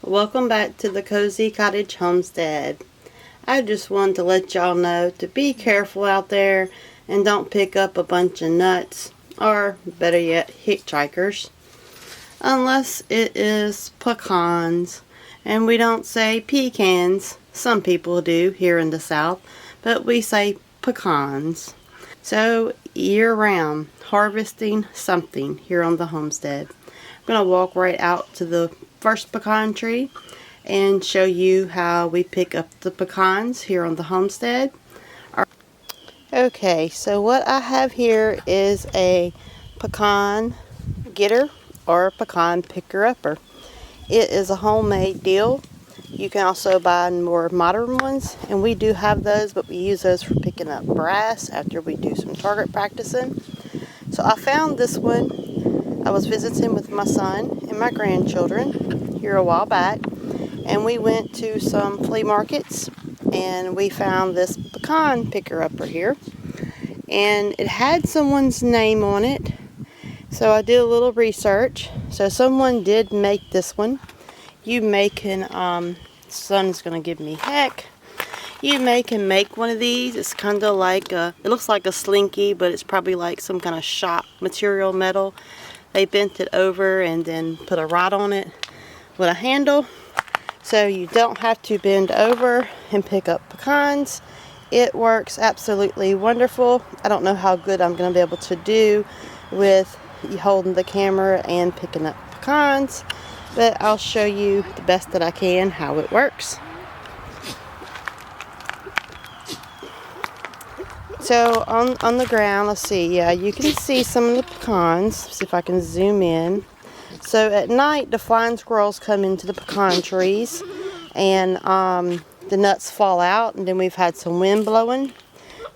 Welcome back to the Cozy Cottage Homestead. I just wanted to let y'all know to be careful out there and don't pick up a bunch of nuts, or better yet, hitchhikers, unless it is pecans. And we don't say pecans. Some people do here in the South, but we say pecans. So year round, harvesting something here on the homestead. I'm going to walk right out to the first pecan tree and show you how we pick up the pecans here on the homestead. Okay, so what I have here is a pecan getter or pecan picker upper. It is a homemade deal. You can also buy more modern ones, and we do have those, but we use those for picking up brass after we do some target practicing. So I found this one. I was visiting with my son and my grandchildren here a while back, and we went to some flea markets and we found this pecan picker upper here, and it had someone's name on it. So I did a little research. So someone did make this one. You son's gonna give me heck. You can make one of these. It's kind of like it looks like a slinky, but it's probably like some kind of shop material metal. They bent it over and then put a rod on it with a handle, so you don't have to bend over and pick up pecans. It works absolutely wonderful. I don't know how good I'm going to be able to do with holding the camera and picking up pecans, but I'll show you the best that I can how it works. So on the ground, let's see, yeah, you can see some of the pecans. See if I can zoom in. So at night, the flying squirrels come into the pecan trees, and the nuts fall out, and then we've had some wind blowing.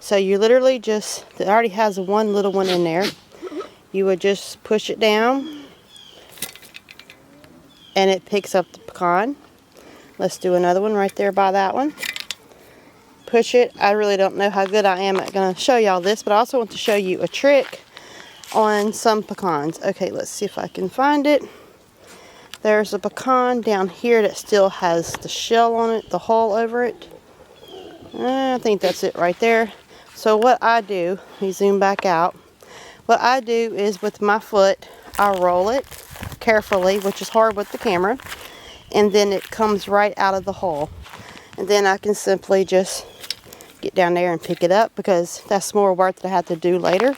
So you literally it already has one little one in there. You would just push it down, and it picks up the pecan. Let's do another one right there by that one. Push it. I really don't know how good I am at going to show y'all this, but I also want to show you a trick on some pecans. Okay, let's see if I can find it. There's a pecan down here that still has the shell on it, the hull over it. I think that's it right there. So what I do, let me zoom back out. What I do is with my foot, I roll it carefully, which is hard with the camera, and then it comes right out of the hull. And then I can simply just get down there and pick it up, because that's more work that I have to do later.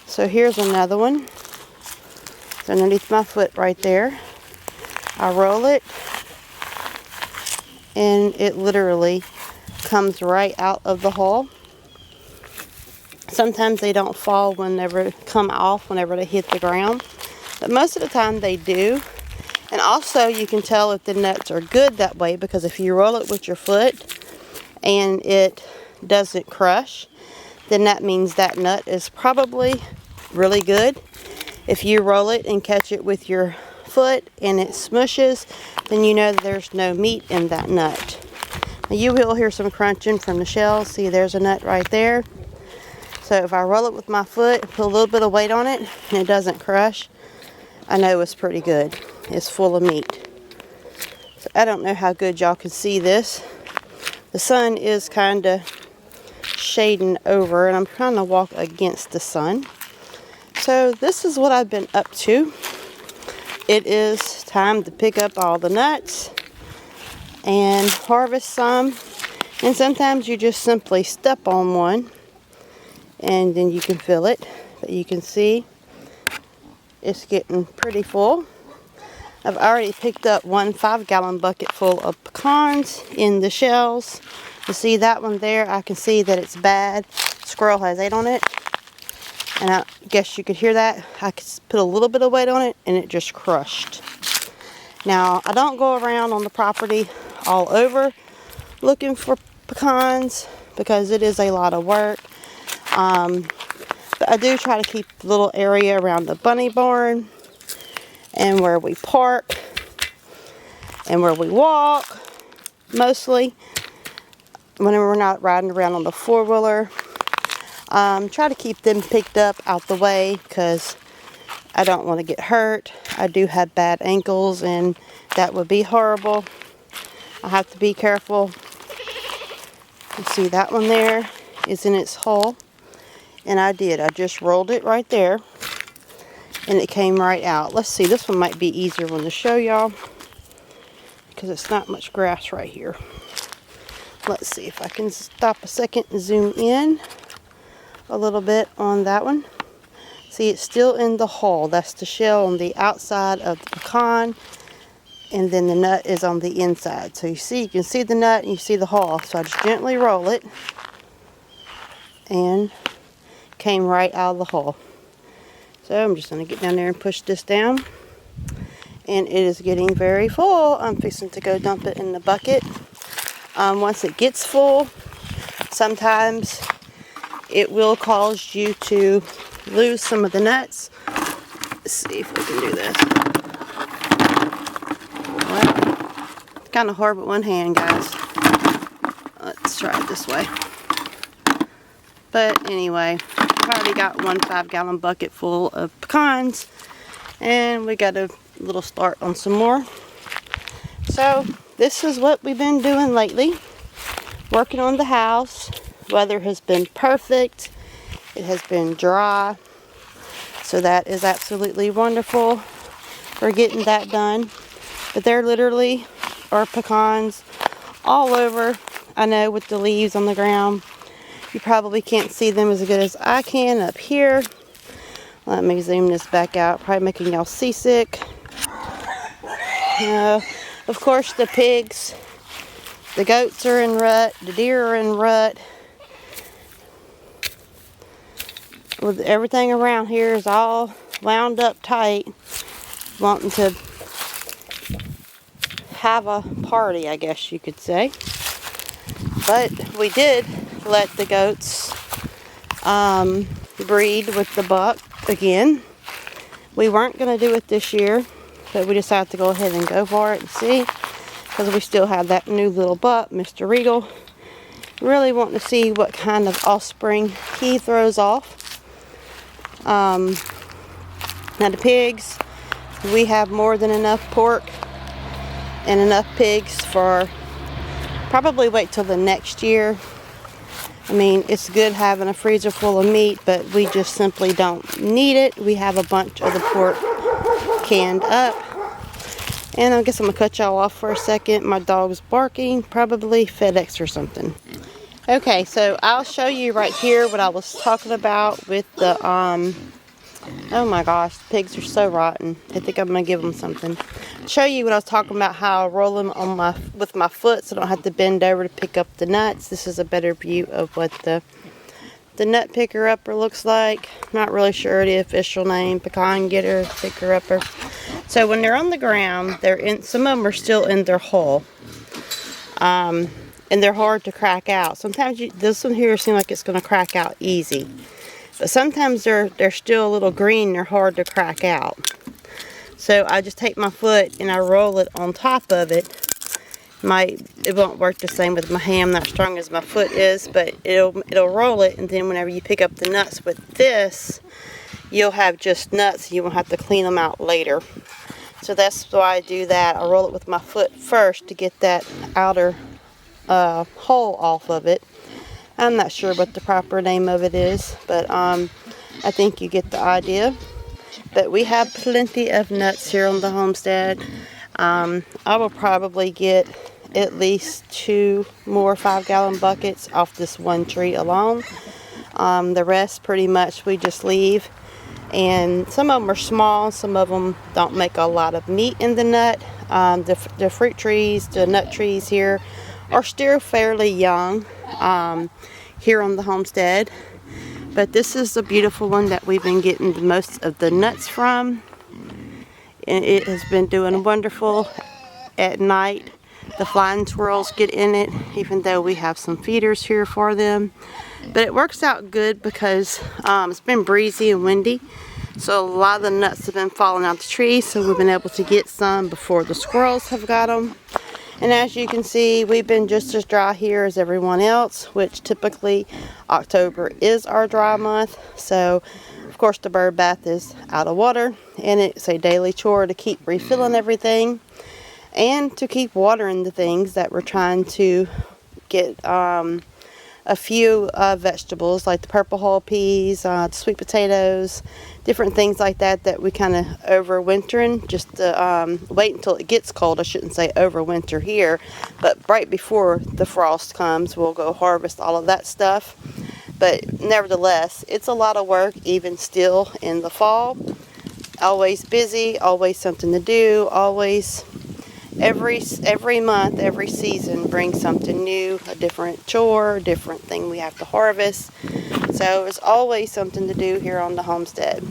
So here's another one. It's underneath my foot right there. I roll it, and it literally comes right out of the hull. Sometimes they don't fall come off whenever they hit the ground, but most of the time they do. And also you can tell if the nuts are good that way, because if you roll it with your foot and it doesn't crush, then that means that nut is probably really good. If you roll it and catch it with your foot and it smushes, then you know that there's no meat in that nut. Now you will hear some crunching from the shell. See, there's a nut right there. So if I roll it with my foot, put a little bit of weight on it, and it doesn't crush, I know it's pretty good. It's full of meat. So I don't know how good y'all can see this. The sun is kind of shading over, and I'm trying to walk against the sun. So this is what I've been up to. It is time to pick up all the nuts and harvest some. And sometimes you just simply step on one and then you can feel it. But you can see it's getting pretty full. I've already picked up one 5-gallon bucket full of pecans in the shells. You see that one there? I can see that it's bad. Squirrel has ate on it. And I guess you could hear that. I could put a little bit of weight on it, and it just crushed. Now, I don't go around on the property all over looking for pecans, because it is a lot of work. But I do try to keep a little area around the bunny barn, and where we park, and where we walk, mostly, whenever we're not riding around on the four-wheeler. Try to keep them picked up out the way, because I don't want to get hurt. I do have bad ankles, and that would be horrible. I have to be careful. You see that one there is in its hole, and I just rolled it right there, and it came right out. Let's see, this one might be easier one to show y'all because it's not much grass right here. Let's see if I can stop a second and zoom in a little bit on that one. See, it's still in the hull. That's the shell on the outside of the pecan, and then the nut is on the inside. So you can see the nut and you see the hull. So I just gently roll it, and came right out of the hull. So I'm just going to get down there and push this down, and it is getting very full. I'm fixing to go dump it in the bucket. Once it gets full, sometimes it will cause you to lose some of the nuts. Let's see if we can do this. Well, it's kind of hard with one hand, guys. Let's try it this way. But anyway, I've already got one 5-gallon bucket full of pecans, and we got a little start on some more. So this is what we've been doing lately, working on the house. Weather has been perfect. It has been dry, so that is absolutely wonderful for getting that done. But there literally are pecans all over. I know, with the leaves on the ground, you probably can't see them as good as I can up here. Let me zoom this back out, probably making y'all seasick. Of course, the pigs, the goats are in rut, the deer are in rut. With everything around here is all wound up tight, wanting to have a party, I guess you could say. But we did let the goats breed with the buck again. We weren't going to do it this year, but we decided to go ahead and go for it and see, because we still have that new little buck, Mr. Regal. Really wanting to see what kind of offspring he throws off. Now the pigs, we have more than enough pork and enough pigs for probably wait till the next year. I mean, it's good having a freezer full of meat, but we just simply don't need it. We have a bunch of the pork canned up. And I guess I'm going to cut y'all off for a second. My dog's barking, probably FedEx or something. Okay, so I'll show you right here what I was talking about with the, oh my gosh, the pigs are so rotten. I think I'm going to give them something. Show you what I was talking about, how I roll them on with my foot so I don't have to bend over to pick up the nuts. This is a better view of what the Nut Picker Upper looks like. Not really sure the official name, Pecan Picker Upper. So when they're on the ground, some of them are still in their hull. And they're hard to crack out. Sometimes this one here seems like it's going to crack out easy. But sometimes they're still a little green, they're hard to crack out. So I just take my foot and I roll it on top of it. It won't work the same with my hand, not strong as my foot is, but it'll roll it, and then whenever you pick up the nuts with this, you'll have just nuts, you won't have to clean them out later. So that's why I do that. I roll it with my foot first to get that outer hole off of it. I'm not sure what the proper name of it is, but I think you get the idea. But we have plenty of nuts here on the homestead. I will probably get at least 2 more 5-gallon buckets off this one tree alone. The rest pretty much we just leave. And some of them are small, some of them don't make a lot of meat in the nut. The fruit trees, the nut trees here are still fairly young here on the homestead. But this is the beautiful one that we've been getting the most of the nuts from. And it has been doing wonderful at night. The flying squirrels get in it, even though we have some feeders here for them. But it works out good because it's been breezy and windy. So a lot of the nuts have been falling out the tree. So we've been able to get some before the squirrels have got them. And as you can see, we've been just as dry here as everyone else, which typically October is our dry month. So, of course, the bird bath is out of water, and it's a daily chore to keep refilling everything and to keep watering the things that we're trying to get a few vegetables like the purple hull peas, sweet potatoes, different things like that we kind of overwintering just to wait until it gets cold. I shouldn't say overwinter here, but right before the frost comes, we'll go harvest all of that stuff. But nevertheless, it's a lot of work even still in the fall. Always busy, always something to do, always every month, every season brings something new, a different chore, a different thing we have to harvest. So it's always something to do here on the homestead.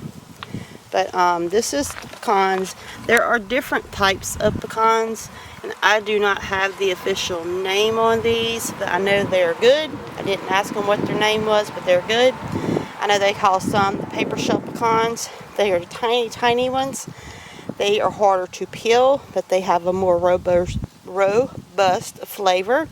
But this is the pecans. There are different types of pecans, and I do not have the official name on these, but I know they're good. I didn't ask them what their name was, but they're good. I know they call some the paper shell pecans. They are tiny, tiny ones. They are harder to peel, but they have a more robust flavor.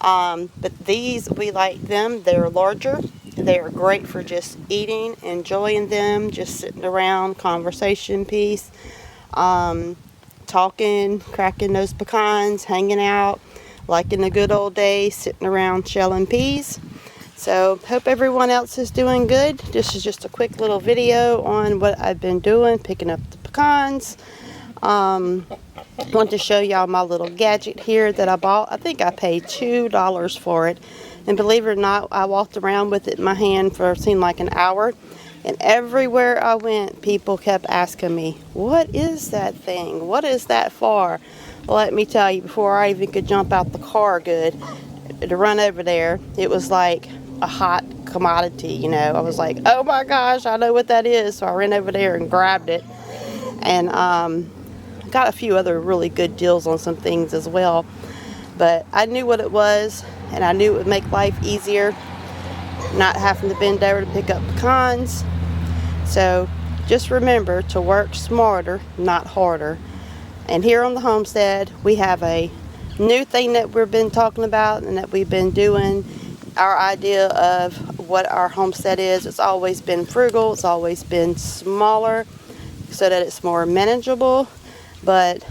But these, we like them. They're larger. They are great for just eating, enjoying them, just sitting around, conversation piece, talking, cracking those pecans, hanging out, like in the good old days, sitting around shelling peas. So, hope everyone else is doing good. This is just a quick little video on what I've been doing, picking up the pecans. Want to show y'all my little gadget here that I bought. I think I paid $2 for it. And believe it or not, I walked around with it in my hand for it seemed like an hour. And everywhere I went, people kept asking me, what is that thing? What is that for? Well, let me tell you, before I even could jump out the car good to run over there, it was like a hot commodity, you know. I was like, oh my gosh, I know what that is. So I ran over there and grabbed it. And got a few other really good deals on some things as well. But I knew what it was, and I knew it would make life easier, not having to bend over to pick up pecans. So just remember to work smarter, not harder. And here on the homestead, we have a new thing that we've been talking about and that we've been doing. Our idea of what our homestead is, it's always been frugal, it's always been smaller so that it's more manageable. But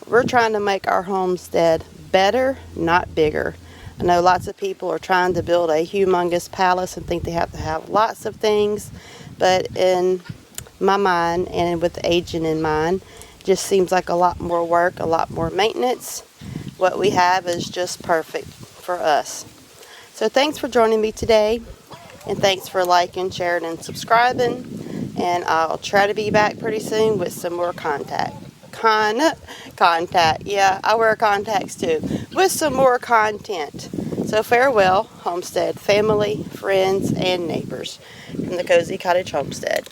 we're trying to make our homestead better, not bigger. I know lots of people are trying to build a humongous palace and think they have to have lots of things, but in my mind and with aging in mind, it just seems like a lot more work, a lot more maintenance. What we have is just perfect for us. So thanks for joining me today, and thanks for liking, sharing, and subscribing. And I'll try to be back pretty soon with some more contact. Yeah, I wear contacts too. With some more content. So farewell, homestead family, friends, and neighbors from the Cozy Cottage Homestead.